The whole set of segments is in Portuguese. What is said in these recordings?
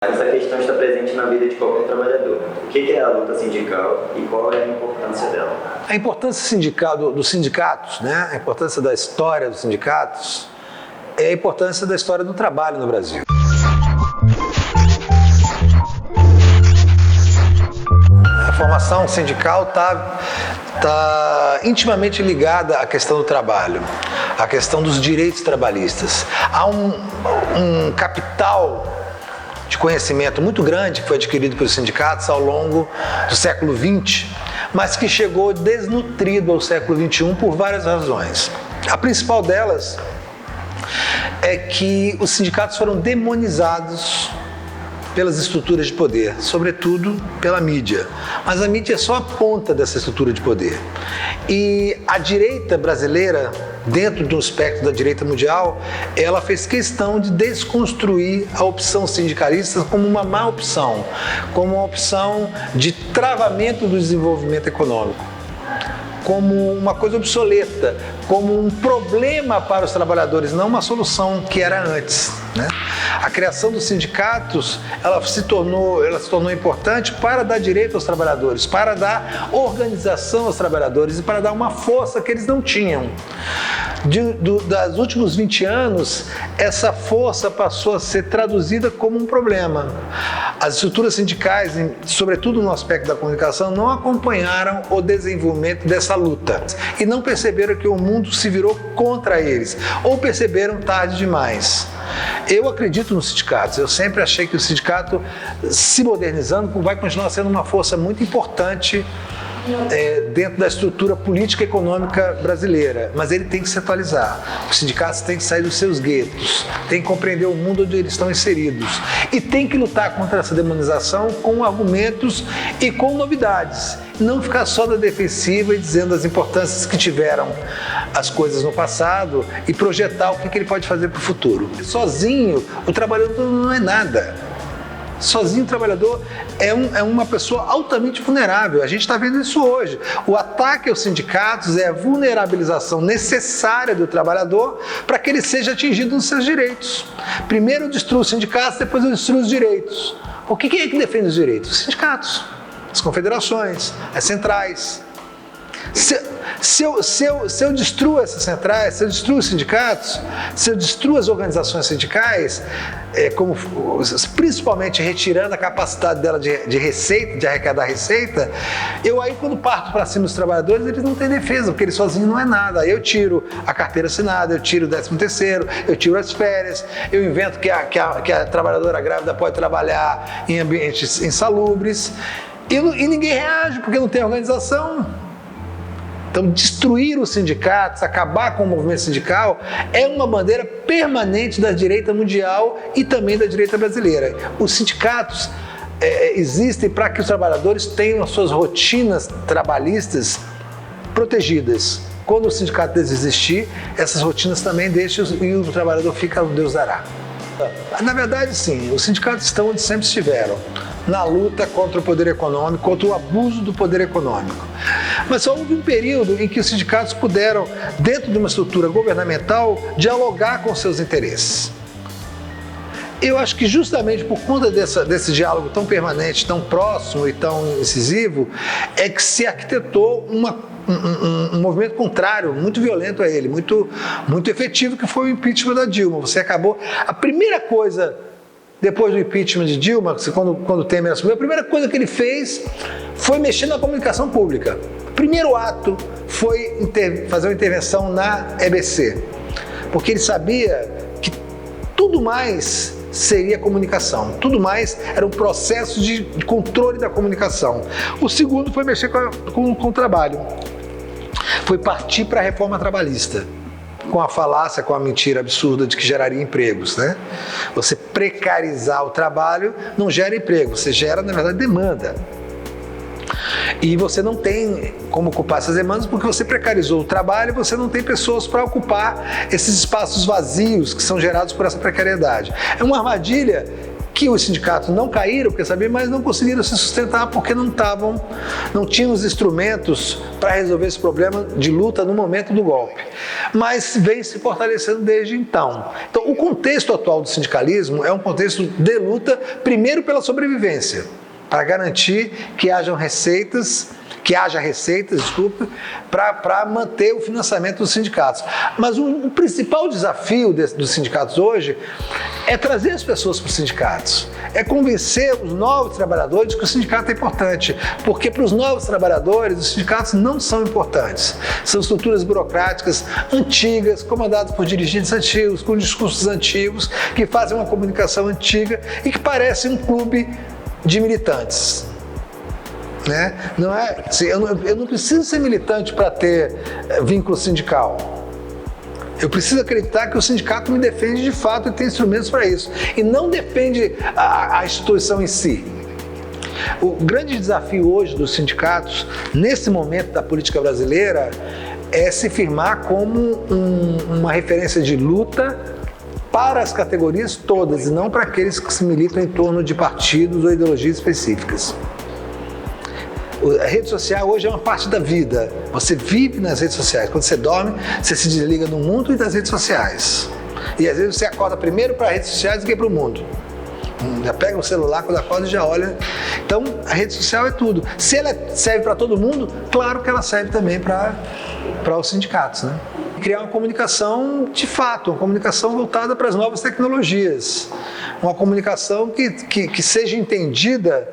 Essa questão está presente na vida de qualquer trabalhador. O que é a luta sindical e qual é a importância dela? A importância sindical dos sindicatos, né? A importância da história dos sindicatos é a importância da história do trabalho no Brasil. A formação sindical está intimamente ligada à questão do trabalho, à questão dos direitos trabalhistas. Há um capital de conhecimento muito grande que foi adquirido pelos sindicatos ao longo do século XX, mas que chegou desnutrido ao século XXI por várias razões. A principal delas é que os sindicatos foram demonizados pelas estruturas de poder, sobretudo pela mídia. Mas a mídia é só a ponta dessa estrutura de poder. E a direita brasileira, dentro do espectro da direita mundial, ela fez questão de desconstruir a opção sindicalista como uma má opção, como uma opção de travamento do desenvolvimento econômico, como uma coisa obsoleta, como um problema para os trabalhadores, não uma solução que era antes, né? A criação dos sindicatos, ela se tornou importante para dar direito aos trabalhadores, para dar organização aos trabalhadores e para dar uma força que eles não tinham. Das últimos 20 anos, essa força passou a ser traduzida como um problema. As estruturas sindicais, sobretudo no aspecto da comunicação, não acompanharam o desenvolvimento dessa luta e não perceberam que o mundo se virou contra eles, ou perceberam tarde demais. Eu acredito nos sindicatos, eu sempre achei que o sindicato, se modernizando, vai continuar sendo uma força muito importante dentro da estrutura política e econômica brasileira, mas ele tem que se atualizar. Os sindicatos têm que sair dos seus guetos, têm que compreender o mundo onde eles estão inseridos e têm que lutar contra essa demonização com argumentos e com novidades. Não ficar só da defensiva e dizendo as importâncias que tiveram as coisas no passado e projetar o que ele pode fazer para o futuro. Sozinho, o trabalhador não é nada. Sozinho o trabalhador é uma pessoa altamente vulnerável. A gente está vendo isso hoje. O ataque aos sindicatos é a vulnerabilização necessária do trabalhador para que ele seja atingido nos seus direitos. Primeiro eu destruo os sindicatos, depois eu destruo os direitos. Quem é que defende os direitos? Os sindicatos, as confederações, as centrais. Se eu destruo essas centrais, se eu destruo os sindicatos, se eu destruo as organizações sindicais, principalmente retirando a capacidade dela de receita, de arrecadar receita, eu aí quando parto para cima dos trabalhadores, eles não têm defesa, porque eles sozinhos não é nada. Aí eu tiro a carteira assinada, eu tiro o 13º, eu tiro as férias, eu invento que a trabalhadora grávida pode trabalhar em ambientes insalubres e ninguém reage, porque não tem organização. Então, destruir os sindicatos, acabar com o movimento sindical, é uma bandeira permanente da direita mundial e também da direita brasileira. Os sindicatos existem para que os trabalhadores tenham as suas rotinas trabalhistas protegidas. Quando o sindicato desistir, essas rotinas também deixam e o trabalhador fica onde Deus dará. Na verdade, sim, os sindicatos estão onde sempre estiveram, na luta contra o poder econômico, contra o abuso do poder econômico. Mas só houve um período em que os sindicatos puderam, dentro de uma estrutura governamental, dialogar com seus interesses. Eu acho que justamente por conta desse diálogo tão permanente, tão próximo e tão incisivo, é que se arquitetou um movimento contrário, muito violento a ele, muito efetivo, que foi o impeachment da Dilma. A primeira coisa, depois do impeachment de Dilma, quando Temer assumiu, a primeira coisa que ele fez foi mexer na comunicação pública. O primeiro ato foi fazer uma intervenção na EBC, porque ele sabia que tudo mais seria comunicação, tudo mais era um processo de controle da comunicação. O segundo foi mexer com o trabalho, foi partir para a reforma trabalhista, com a falácia, com a mentira absurda de que geraria empregos, né? Você precarizar o trabalho não gera emprego, você gera, na verdade, demanda. E você não tem como ocupar essas demandas porque você precarizou o trabalho e você não tem pessoas para ocupar esses espaços vazios que são gerados por essa precariedade. É uma armadilha que os sindicatos não caíram, quer saber, mas não conseguiram se sustentar porque não tinham os instrumentos para resolver esse problema de luta no momento do golpe. Mas vem se fortalecendo desde então. Então, o contexto atual do sindicalismo é um contexto de luta, primeiro pela sobrevivência, para garantir que haja receitas, para manter o financiamento dos sindicatos. Mas o principal desafio dos sindicatos hoje é trazer as pessoas para os sindicatos, é convencer os novos trabalhadores que o sindicato é importante, porque para os novos trabalhadores os sindicatos não são importantes. São estruturas burocráticas antigas, comandadas por dirigentes antigos, com discursos antigos, que fazem uma comunicação antiga e que parece um clube de militantes. Né? Não é, assim, eu não preciso ser militante para ter vínculo sindical. Eu preciso acreditar que o sindicato me defende de fato e tem instrumentos para isso. E não defende a instituição em si. O grande desafio hoje dos sindicatos, nesse momento da política brasileira, é se firmar como uma referência de luta para as categorias todas e não para aqueles que se militam em torno de partidos ou ideologias específicas. A rede social hoje é uma parte da vida. Você vive nas redes sociais. Quando você dorme, você se desliga do mundo e das redes sociais. E às vezes você acorda primeiro para as redes sociais do que para o mundo. Já pega o celular quando acorda e já olha. Então, a rede social é tudo. Se ela serve para todo mundo, claro que ela serve também para os sindicatos, né? Criar uma comunicação de fato, uma comunicação voltada para as novas tecnologias. Uma comunicação que seja entendida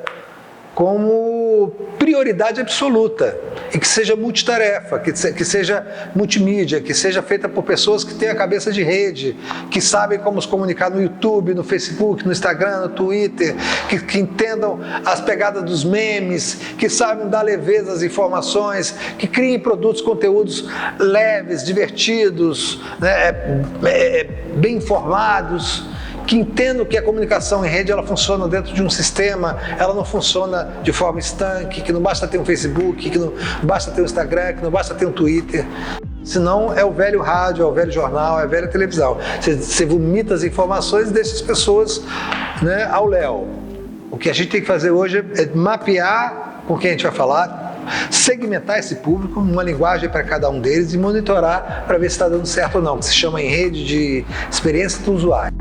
como prioridade absoluta e que seja multitarefa, que seja multimídia, que seja feita por pessoas que têm a cabeça de rede, que sabem como se comunicar no YouTube, no Facebook, no Instagram, no Twitter, que entendam as pegadas dos memes, que sabem dar leveza às informações, que criem produtos, conteúdos leves, divertidos, né, bem informados, que entendam que a comunicação em rede ela funciona dentro de um sistema, ela não funciona de forma estanque, que não basta ter um Facebook, que não basta ter um Instagram, que não basta ter um Twitter. Senão é o velho rádio, é o velho jornal, é a velha televisão. Você vomita as informações e deixa as pessoas, né, ao léu. O que a gente tem que fazer hoje é mapear com quem a gente vai falar, segmentar esse público, uma linguagem para cada um deles e monitorar para ver se está dando certo ou não, que se chama em rede de experiência do usuário.